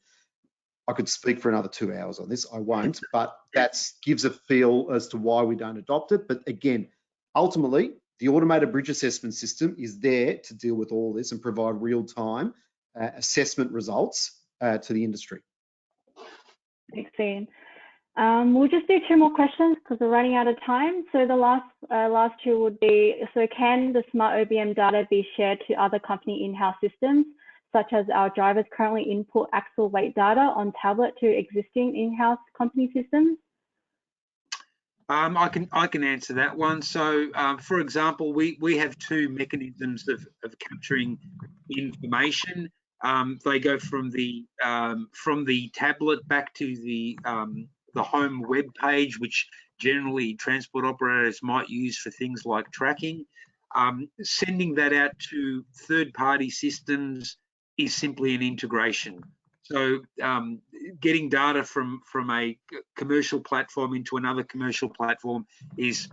I could speak for another 2 hours on this, I won't, but that gives a feel as to why we don't adopt it. But again, ultimately, the automated bridge assessment system is there to deal with all this and provide real-time assessment results to the industry. Thanks, Ian. We'll just do 2 more questions because we're running out of time. So the last 2 would be, so can the Smart OBM data be shared to other company in-house systems, such as our drivers currently input axle weight data on tablet to existing in-house company systems? I can answer that one. So, for example, we have 2 mechanisms of capturing information. They go from the tablet back to the home web page, which generally transport operators might use for things like tracking. Sending that out to third-party systems is simply an integration. So getting data from a commercial platform into another commercial platform is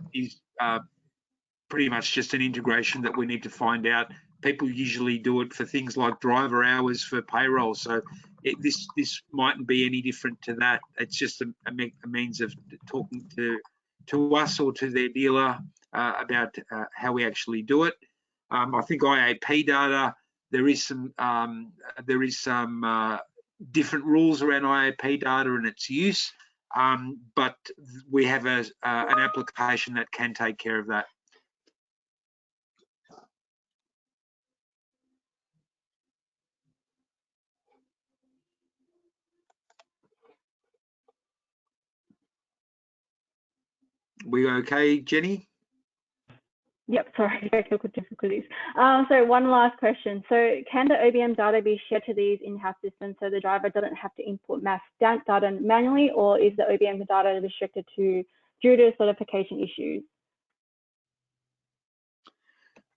pretty much just an integration that we need to find out. People usually do it for things like driver hours for payroll. So this mightn't be any different to that. It's just a means of talking to us or to their dealer about how we actually do it. I think IAP data, there is some different rules around IAP data and its use, but we have an application that can take care of that. We okay, Jenny? Yep, sorry, technical difficulties. So one last question. So can the OBM data be shared to these in-house systems so the driver doesn't have to import mass data manually, or is the OBM data restricted due to certification issues?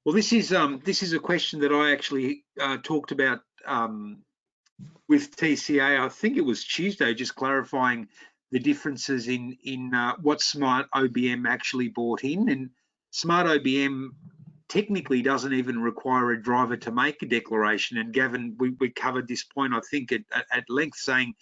Well, this is a question that I actually talked about with TCA. I think it was Tuesday, just clarifying the differences in what Smart OBM actually brought in. And Smart OBM technically doesn't even require a driver to make a declaration. And Gavin, we covered this point, I think, at length, saying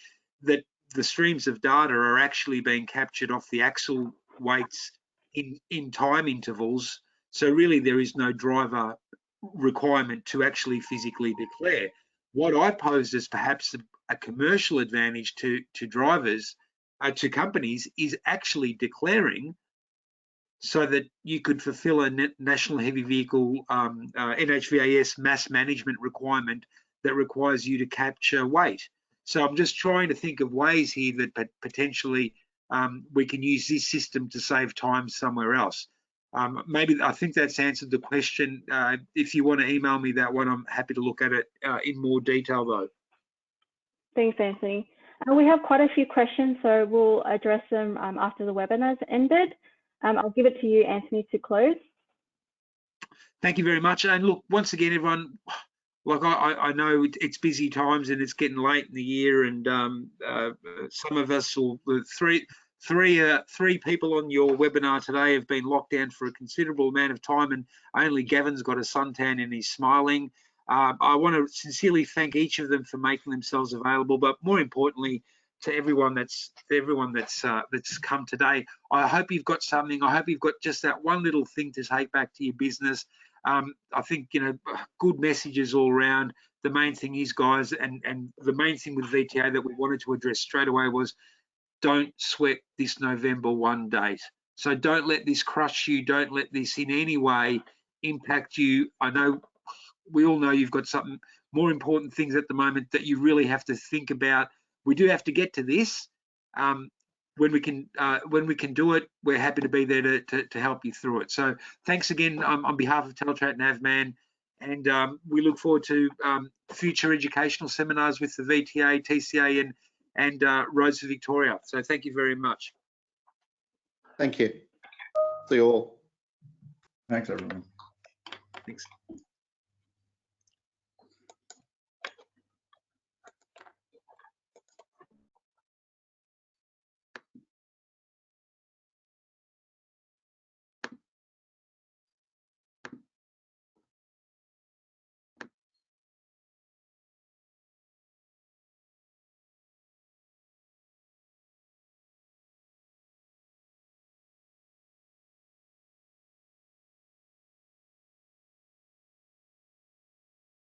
that the streams of data are actually being captured off the axle weights in time intervals. So really there is no driver requirement to actually physically declare. What I posed as perhaps a commercial advantage to drivers, to companies, is actually declaring, so that you could fulfill a National Heavy Vehicle NHVAS mass management requirement that requires you to capture weight. So I'm just trying to think of ways here that potentially we can use this system to save time somewhere else. Maybe I think that's answered the question. If you want to email me that one, I'm happy to look at it in more detail though. Thanks, Anthony. We have quite a few questions, so we'll address them after the webinar's ended. I'll give it to you, Anthony, to close. Thank you very much. And look, once again, everyone, like I know it's busy times and it's getting late in the year, and some of us, or three people on your webinar today have been locked down for a considerable amount of time, and only Gavin's got a suntan and he's smiling. I want to sincerely thank each of them for making themselves available, but more importantly, to everyone that's come today. I hope you've got something. I hope you've got just that one little thing to take back to your business. I think, you know, good messages all around. The main thing is, guys, and the main thing with VTA that we wanted to address straight away was, don't sweat this November 1 date. So don't let this crush you. Don't let this in any way impact you. I know, we all know you've got something more important things at the moment that you really have to think about. We do have to get to this. When we can do it, we're happy to be there to help you through it. So thanks again on behalf of Teletrac Navman, and we look forward to future educational seminars with the VTA, TCA, and Roads for Victoria. So thank you very much. Thank you. See you all. Thanks, everyone. Thanks.